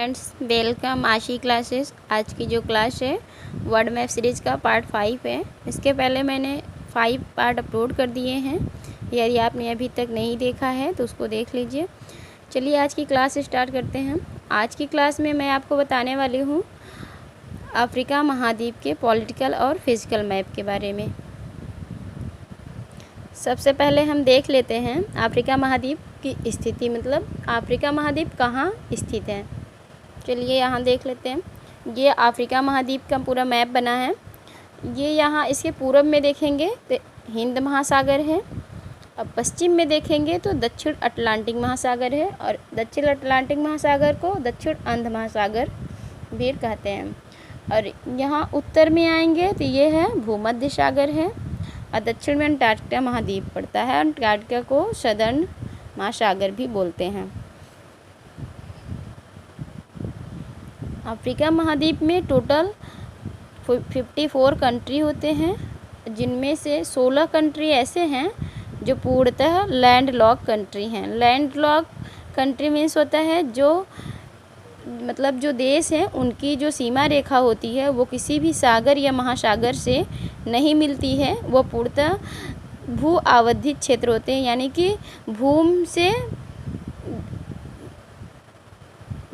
Friends, welcome आशी classes. आज की जो क्लास है वर्ड मैप सीरीज़ का पार्ट 5 है। इसके पहले मैंने 5 पार्ट अपलोड कर दिए हैं। यदि आपने अभी तक नहीं देखा है तो उसको देख लीजिए। चलिए आज की क्लास स्टार्ट करते हैं। आज की क्लास में मैं आपको बताने वाली हूँ अफ्रीका महाद्वीप के पॉलिटिकल और फिजिकल मैप के बारे में। सबसे पहले हम देख लेते हैं अफ्रीका महाद्वीप की स्थिति, मतलब अफ्रीका महाद्वीप कहाँ स्थित है। चलिए यहाँ देख लेते हैं। ये अफ्रीका महाद्वीप का पूरा मैप बना है। ये यहाँ इसके पूरब में देखेंगे तो हिंद महासागर है, अब पश्चिम में देखेंगे तो दक्षिण अटलांटिक महासागर है, और दक्षिण अटलांटिक महासागर को दक्षिण अंध महासागर भी कहते हैं। और यहाँ उत्तर में आएंगे तो ये है भूमध्य सागर है, और दक्षिण में अंटार्कटिका महाद्वीप पड़ता है। अंटार्कटिका को सदर्न महासागर भी बोलते हैं। अफ्रीका महाद्वीप में टोटल 54 कंट्री होते हैं, जिनमें से 16 कंट्री ऐसे हैं जो पूर्णतः लैंड लॉक कंट्री हैं। लैंड लॉक कंट्री मीन्स होता है जो मतलब जो देश हैं उनकी जो सीमा रेखा होती है वो किसी भी सागर या महासागर से नहीं मिलती है। वो पूर्णतः भू आवधित क्षेत्र होते हैं, यानी कि भूमि से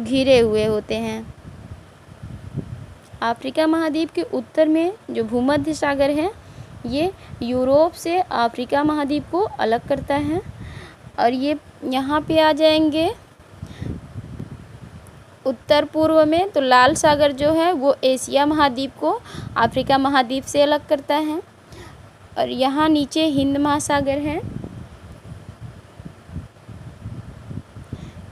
घिरे हुए होते हैं। अफ्रीका महाद्वीप के उत्तर में जो भूमध्य सागर है ये यूरोप से अफ्रीका महाद्वीप को अलग करता है। और ये यहाँ पे आ जाएंगे उत्तर पूर्व में तो लाल सागर जो है वो एशिया महाद्वीप को अफ्रीका महाद्वीप से अलग करता है। और यहाँ नीचे हिंद महासागर है।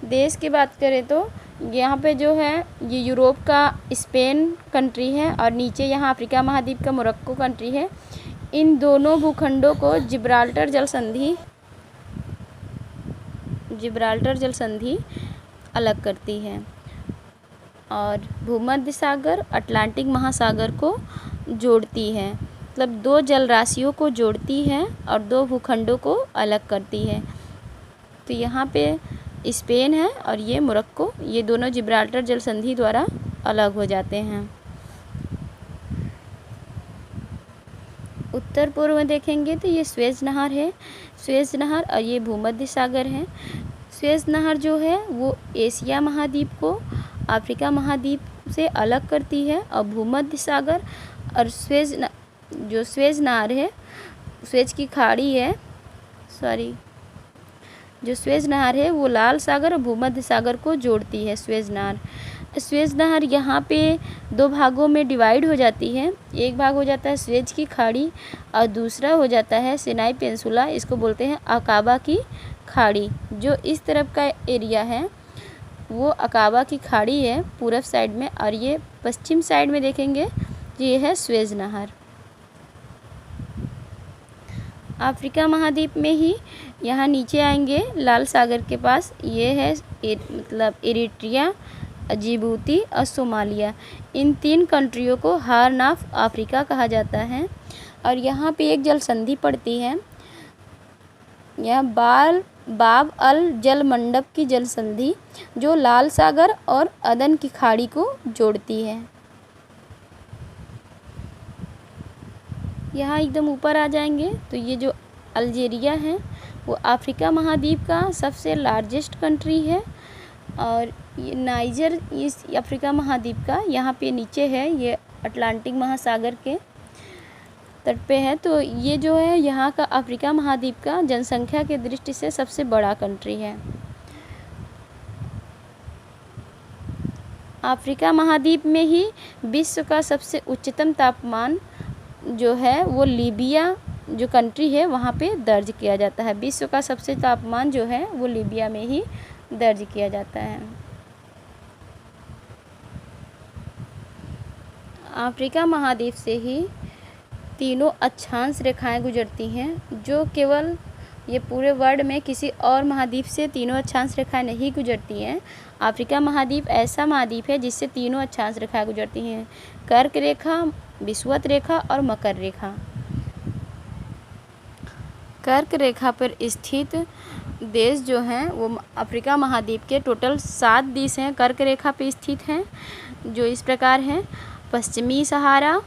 देश की बात करें तो यहाँ पे जो है ये यूरोप का स्पेन कंट्री है, और नीचे यहाँ अफ्रीका महाद्वीप का मोरक्को कंट्री है। इन दोनों भूखंडों को जिब्राल्टर जल संधि अलग करती है, और भूमध्य सागर अटलांटिक महासागर को जोड़ती है, मतलब दो जल राशियों को जोड़ती है और दो भूखंडों को अलग करती है। तो यहाँ पे स्पेन है और ये मोरक्को, ये दोनों जिब्राल्टर जल संधि द्वारा अलग हो जाते हैं। उत्तर पूर्व में देखेंगे तो ये स्वेज नहर है, स्वेज नहर, और ये भूमध्य सागर है। स्वेज नहर जो है वो एशिया महाद्वीप को अफ्रीका महाद्वीप से अलग करती है, और भूमध्य सागर और स्वेज नहर है, स्वेज की खाड़ी है, जो स्वेज नहर है वो लाल सागर और भूमध्य सागर को जोड़ती है। स्वेज नहर यहाँ पे दो भागों में डिवाइड हो जाती है। एक भाग हो जाता है स्वेज की खाड़ी और दूसरा हो जाता है सिनाई पेंसुला, इसको बोलते हैं अकाबा की खाड़ी। जो इस तरफ का एरिया है वो अकाबा की खाड़ी है पूरब साइड में, और ये पश्चिम साइड में देखेंगे ये है स्वेज नहर। अफ्रीका महाद्वीप में ही यहाँ नीचे आएंगे लाल सागर के पास, ये है मतलब इरिट्रिया, जिबूती और सोमालिया। इन 3 कंट्रियों को हॉर्न ऑफ अफ्रीका कहा जाता है। और यहाँ पे एक जल संधि पड़ती है, यह बाब अल जल मंडप की जल संधि, जो लाल सागर और अदन की खाड़ी को जोड़ती है। यहाँ एकदम ऊपर आ जाएंगे तो ये जो अल्जीरिया है वो अफ्रीका महाद्वीप का सबसे लार्जेस्ट कंट्री है, और ये नाइजर इस अफ्रीका महाद्वीप का यहाँ पे नीचे है, ये अटलांटिक महासागर के तट पे है। तो ये जो है यहाँ का अफ्रीका महाद्वीप का जनसंख्या के दृष्टि से सबसे बड़ा कंट्री है। अफ्रीका महाद्वीप में ही विश्व का सबसे उच्चतम तापमान जो है वो लीबिया जो कंट्री है वहाँ पे दर्ज किया जाता है। विश्व का सबसे तापमान जो है वो लीबिया में ही दर्ज किया जाता है। अफ्रीका महाद्वीप से ही तीनों अक्षांश रेखाएं गुजरती हैं, जो केवल ये पूरे वर्ल्ड में किसी और महाद्वीप से तीनों अक्षांश रेखाएं नहीं गुजरती हैं। अफ्रीका महाद्वीप ऐसा महाद्वीप है जिससे तीनों अक्षांश रेखाएं गुजरती हैं, कर्क रेखा, विषुवत रेखा और मकर रेखा। कर्क रेखा पर स्थित देश जो हैं वो अफ्रीका महाद्वीप के टोटल 7 देश हैं, कर्क रेखा पे स्थित हैं, जो इस प्रकार हैं: पश्चिमी सहारा,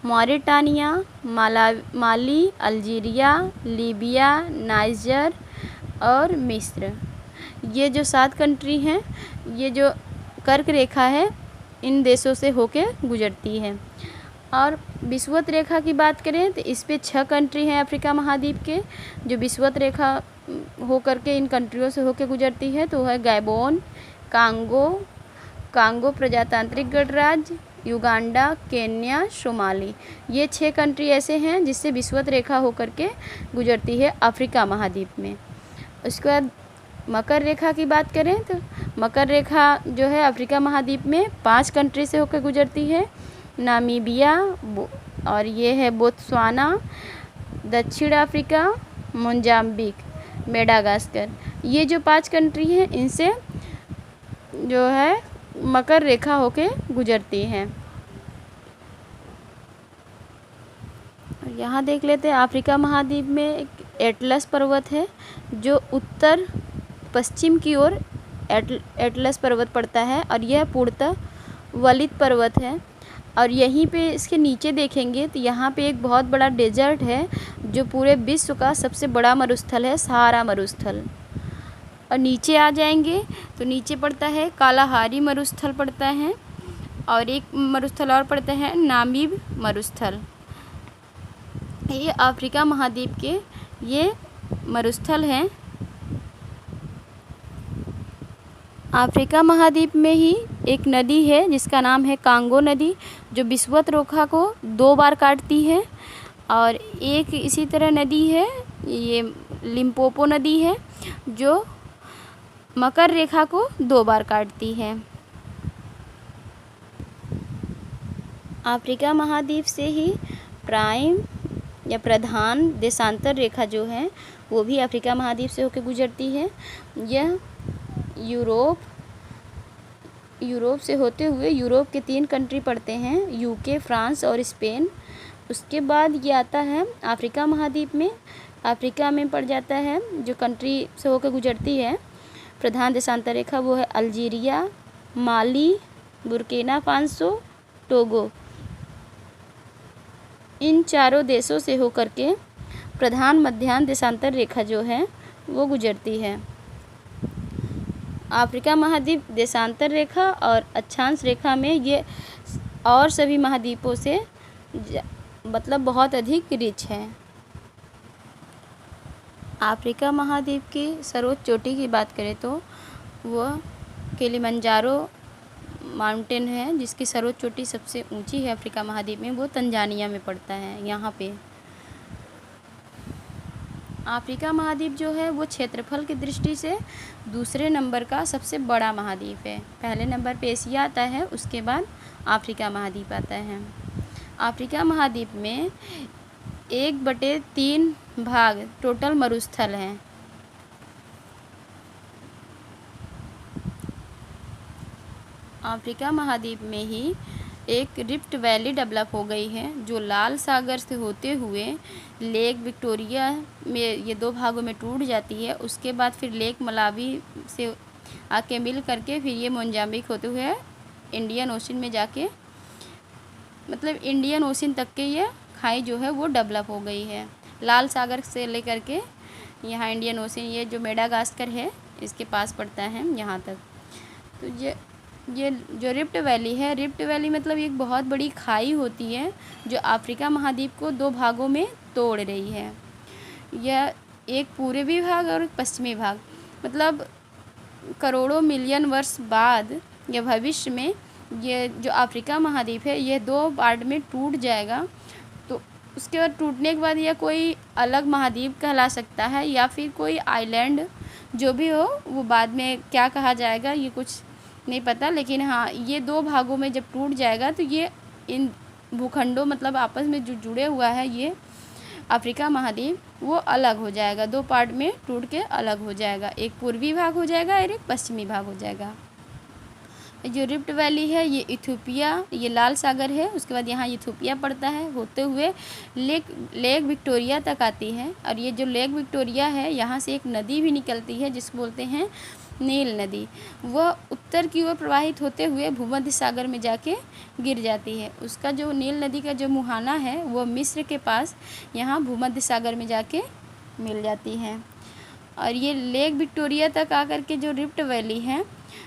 मॉरिटानिया, माली, अल्जीरिया, लीबिया, नाइजर और मिस्र। ये जो 7 कंट्री हैं, ये जो कर्क रेखा है इन देशों से होके गुजरती है। और विषुवत रेखा की बात करें तो इस पे 6 कंट्री हैं अफ्रीका महाद्वीप के, जो विषुवत रेखा हो करके इन कंट्रियों से होके गुजरती है। तो है गैबोन, कांगो प्रजातांत्रिक गणराज्य, युगांडा, केन्या, सोमाली। ये 6 कंट्री ऐसे हैं जिससे विषुवत रेखा हो करके गुजरती है अफ्रीका महाद्वीप में। उसके बाद मकर रेखा की बात करें तो मकर रेखा जो है अफ्रीका महाद्वीप में 5 कंट्री से होकर गुजरती है: नामीबिया, और ये है बोत्सवाना, दक्षिण अफ्रीका, मोजाम्बिक, मेडागास्कर। ये जो 5 कंट्री हैं इनसे जो है मकर रेखा होके गुजरती है। यहाँ देख लेते हैं अफ्रीका महाद्वीप में एक एटलस पर्वत है, जो उत्तर पश्चिम की ओर एटलस पर्वत पड़ता है, और यह पूर्णतः वलित पर्वत है। और यहीं पे इसके नीचे देखेंगे तो यहाँ पे एक बहुत बड़ा डेजर्ट है, जो पूरे विश्व का सबसे बड़ा मरुस्थल है, सहारा मरुस्थल। और नीचे आ जाएंगे तो नीचे पड़ता है कालाहारी मरुस्थल पड़ता है, और एक मरुस्थल और पड़ता है नामीब मरुस्थल। ये अफ्रीका महाद्वीप के ये मरुस्थल हैं। अफ्रीका महाद्वीप में ही एक नदी है जिसका नाम है कांगो नदी, जो विषुवत रेखा को 2 बार काटती है। और एक इसी तरह नदी है, ये लिम्पोपो नदी है, जो मकर रेखा को 2 बार काटती है। अफ्रीका महाद्वीप से ही प्राइम या प्रधान देशांतर रेखा जो है वो भी अफ्रीका महाद्वीप से होकर गुजरती है। यह यूरोप से होते हुए यूरोप के 3 कंट्री पड़ते हैं: यूके, फ्रांस और स्पेन। उसके बाद ये आता है अफ्रीका महाद्वीप में, अफ्रीका में पड़ जाता है जो कंट्री से होकर गुजरती है प्रधान देशांतर रेखा, वो है अल्जीरिया, माली, बुर्किना फासो, टोगो। इन चारों देशों से होकर के प्रधान मध्यांतर देशांतर रेखा जो है वो गुजरती है। अफ्रीका महाद्वीप देशांतर रेखा और अक्षांश रेखा में ये और सभी महाद्वीपों से मतलब बहुत अधिक रिच है। अफ्रीका महाद्वीप की सर्वोच्च चोटी की बात करें तो वह किलिमंजारो माउंटेन है, जिसकी सर्वोच्च चोटी सबसे ऊंची है अफ्रीका महाद्वीप में, वो तंजानिया में पड़ता है। यहाँ पे अफ्रीका महाद्वीप जो है वो क्षेत्रफल की दृष्टि से दूसरे नंबर का सबसे बड़ा महाद्वीप है। पहले नंबर पे एशिया आता है, उसके बाद अफ्रीका महाद्वीप आता है। अफ्रीका महाद्वीप में 1/3 भाग टोटल मरुस्थल हैं। अफ्रीका महाद्वीप में ही एक रिफ्ट वैली डेवलप हो गई है, जो लाल सागर से होते हुए लेक विक्टोरिया में ये 2 भागों में टूट जाती है। उसके बाद फिर लेक मलावी से आके मिल करके फिर ये मोजाम्बिक होते हुए इंडियन ओशन में जाके मतलब इंडियन ओशन तक के ये खाई जो है वो डेवलप हो गई है। लाल सागर से लेकर के यहाँ इंडियन ओशन, ये जो मेडागास्कर है इसके पास पड़ता है यहाँ तक। तो ये जो रिफ्ट वैली है, रिफ्ट वैली मतलब एक बहुत बड़ी खाई होती है जो अफ्रीका महाद्वीप को 2 भागों में तोड़ रही है। यह एक पूर्वी भाग और एक पश्चिमी भाग, मतलब करोड़ों मिलियन वर्ष बाद या भविष्य में ये जो अफ्रीका महाद्वीप है ये 2 पार्ट में टूट जाएगा। तो उसके बाद टूटने के बाद यह कोई अलग महाद्वीप कहला सकता है या फिर कोई आइलैंड, जो भी हो वो बाद में क्या कहा जाएगा ये कुछ नहीं पता। लेकिन हाँ, ये 2 भागों में जब टूट जाएगा तो ये इन भूखंडों मतलब आपस में जो जुड़े हुआ है ये अफ्रीका महाद्वीप वो अलग हो जाएगा, 2 पार्ट में टूट के अलग हो जाएगा। एक पूर्वी भाग हो जाएगा और एक पश्चिमी भाग हो जाएगा। जो रिफ्ट वैली है ये इथियोपिया, ये लाल सागर है, उसके बाद यहाँ इथियोपिया पड़ता है, होते हुए लेक विक्टोरिया तक आती है। और ये जो लेक विक्टोरिया है यहाँ से एक नदी भी निकलती है जिसको बोलते हैं नील नदी। वह उत्तर की ओर प्रवाहित होते हुए भूमध्य सागर में जाके गिर जाती है। उसका जो नील नदी का जो मुहाना है वो मिस्र के पास यहाँ भूमध्य सागर में जाके मिल जाती है। और ये लेक विक्टोरिया तक आकर के जो रिफ्ट वैली है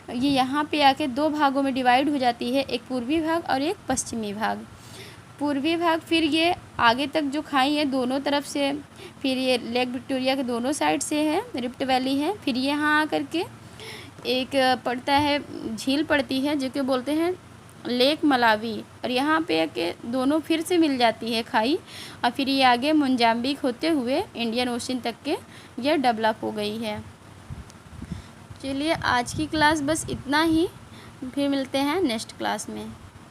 ये यहाँ पे आके दो भागों में डिवाइड हो जाती है, एक पूर्वी भाग और एक पश्चिमी भाग। पूर्वी भाग फिर ये आगे तक जो खाई है दोनों तरफ से, फिर ये लेक विक्टोरिया के दोनों साइड से है, रिफ्ट वैली है। फिर यहाँ आकर के एक पड़ता है, झील पड़ती है जो कि बोलते हैं लेक मलावी, और यहाँ पे के दोनों फिर से मिल जाती है खाई, और फिर ये आगे मोजाम्बिक होते हुए इंडियन ओशन तक के यह डेवलप हो गई है। चलिए आज की क्लास बस इतना ही, फिर मिलते हैं नेक्स्ट क्लास में।